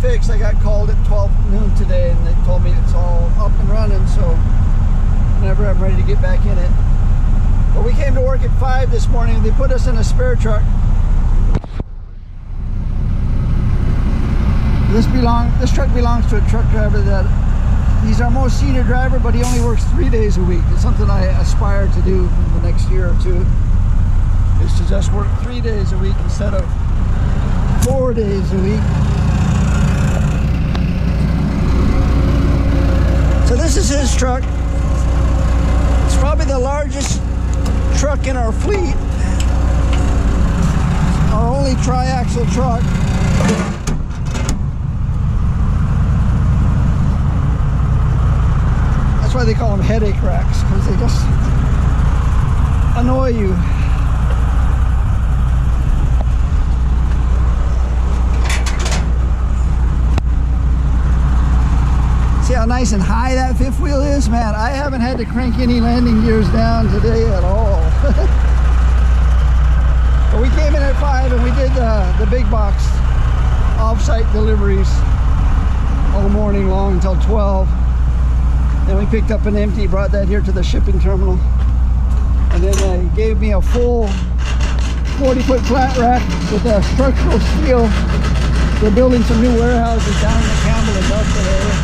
fixed. I got called at 12 noon today and they told me it's all up and running, so whenever I'm ready to get back in it. But we came to work at 5 this morning. They put us in a spare truck. This truck belongs to a truck driver that he's our most senior driver, but he only works 3 days a week. It's something I aspire to do in the next year or two, is to just work 3 days a week instead of 4 days a week. So this is his truck. It's probably the largest truck in our fleet. Our only tri-axle truck. That's why they call them headache racks, because they just annoy you. See how nice and high that fifth wheel is? Man, I haven't had to crank any landing gears down today at all. But we came in at 5 and we did the big box off-site deliveries all morning long until 12. Then we picked up an empty, brought that here to the shipping terminal. And then they gave me a full 40-foot flat rack with a structural steel. They're building some new warehouses down in the Campbell industrial area.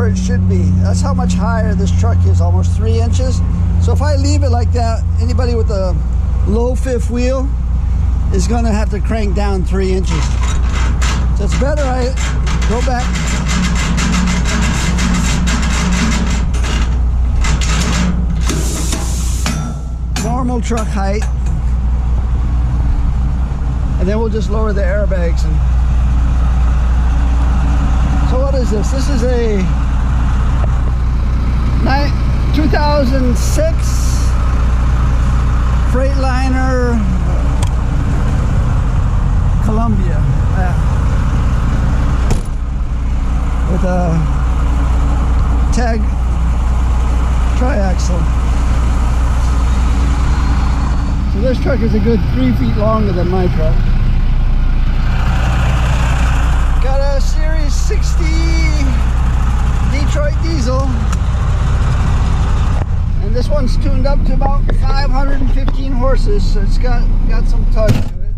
It should be. That's how much higher this truck is, almost 3 inches. So if I leave it like that, anybody with a low fifth wheel is going to have to crank down 3 inches. So it's better I go back. Normal truck height. And then we'll just lower the airbags. And so what is this? This is a 2006 Freightliner Columbia with a tag tri-axle. So this truck is a good 3 feet longer than my truck. Got a Series 60 Detroit diesel. And this one's tuned up to about 515 horses, so it's got some tug to it.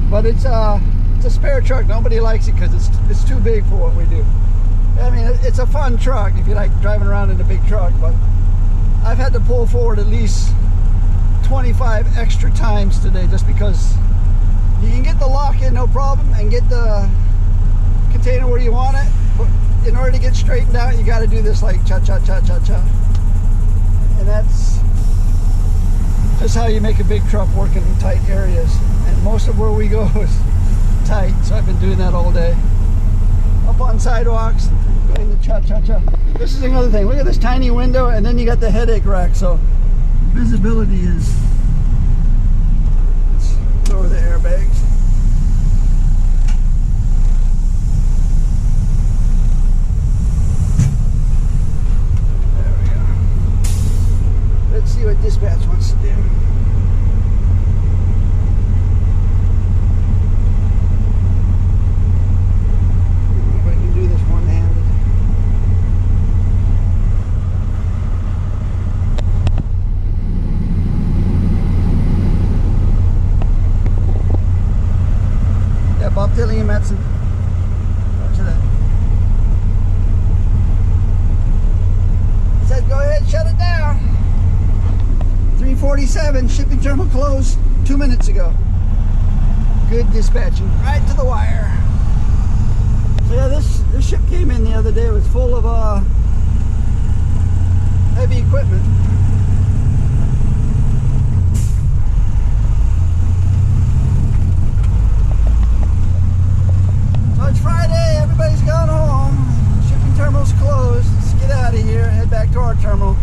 But it's a spare truck. Nobody likes it because it's too big for what we do. I mean, it's a fun truck if you like driving around in a big truck, but I've had to pull forward at least 25 extra times today just because you can get the lock in no problem and get the container where you want it, but in order to get straightened out, you got to do this like cha-cha-cha-cha-cha. And that's just how you make a big truck work in tight areas. And most of where we go is tight, so I've been doing that all day. Up on sidewalks, doing the cha-cha-cha. This is another thing. Look at this tiny window, and then you got the headache rack, so visibility is... Let's lower the airbags. Let's see what dispatch wants to do. Matson. Watch that. Said go ahead, shut it down. 3:47, shipping terminal closed 2 minutes ago. Good dispatching, right to the wire. So yeah, this ship came in the other day. It was full of heavy equipment. So it's Friday, everybody's gone home. Shipping terminal's closed. Let's get out of here and head back to our terminal.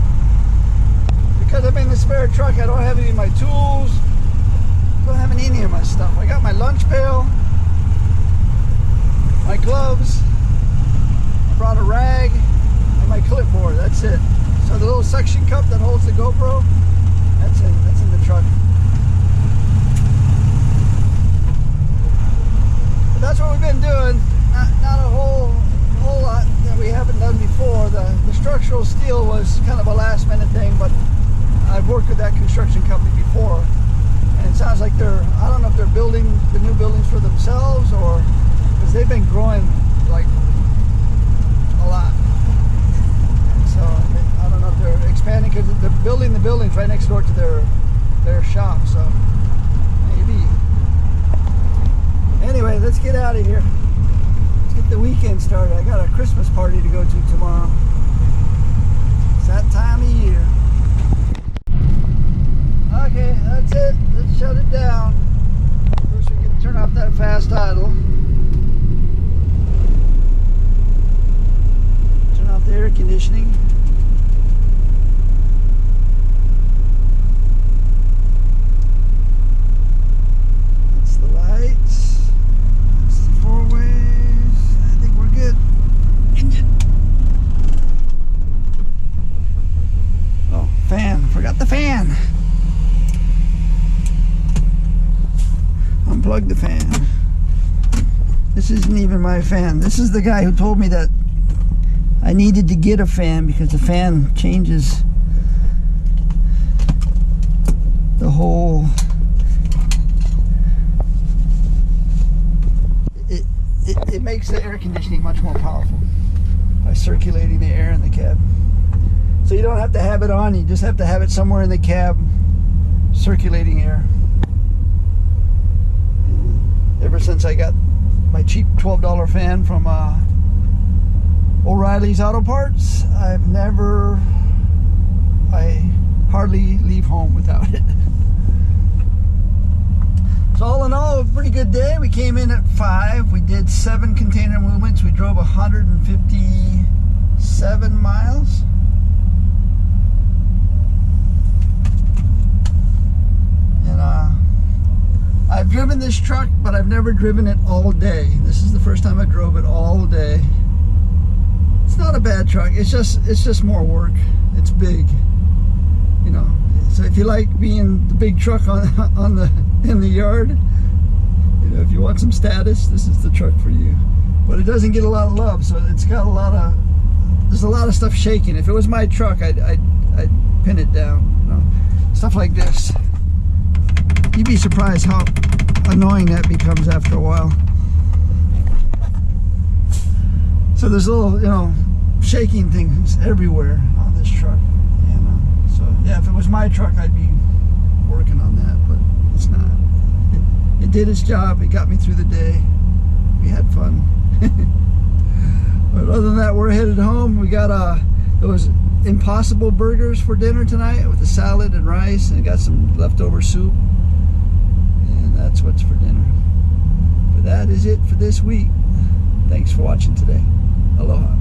Because I'm in the spare truck, I don't have any of my tools. I don't have any of my stuff. I got my lunch pail, my gloves, I brought a rag, and my clipboard. That's it. So the little suction cup that holds the GoPro, that's in the truck. But that's what we've been doing. Not a whole lot that we haven't done before. The structural steel was kind of a last minute thing, but I've worked with that construction company before, and it sounds like I don't know if they're building the new buildings for themselves, or because they've been growing like a lot. So I don't know if they're expanding, because they're building the buildings right next door to their shop. So maybe. Anyway, let's get out of here. Let's get the weekend started. I got a Christmas party to go to tomorrow. It's that time of year. Okay, that's it. Let's shut it down. First we can turn off that fast idle. Turn off the air conditioning. That's the lights. That's the four ways. I think we're good. Engine. Oh, fan. Forgot the fan. Unplug the fan. This isn't even my fan. This is the guy who told me that I needed to get a fan because the fan changes the whole. It makes the air conditioning much more powerful by circulating the air in the cab. So you don't have to have it on, you just have to have it somewhere in the cab circulating air. Ever since I got my cheap $12 fan from O'Reilly's Auto Parts, I hardly leave home without it. So all in all, a pretty good day. We came in at 5. We did 7 container movements. We drove 157 miles. And I've driven this truck, but I've never driven it all day. This is the first time I drove it all day. It's not a bad truck. It's just more work. It's big, you know. So if you like being the big truck in the yard, you know, if you want some status, this is the truck for you. But it doesn't get a lot of love, so it's got there's a lot of stuff shaking. If it was my truck, I'd pin it down, you know. Stuff like this. You'd be surprised how annoying that becomes after a while. So there's little, you know, shaking things everywhere on this truck. So yeah, if it was my truck, I'd be working on that, but it's not. It did its job. It got me through the day. We had fun. But other than that, we're headed home. We got those Impossible burgers for dinner tonight with a salad and rice, and got some leftover soup. And that's what's for dinner. But that is it for this week. Thanks for watching today. Aloha.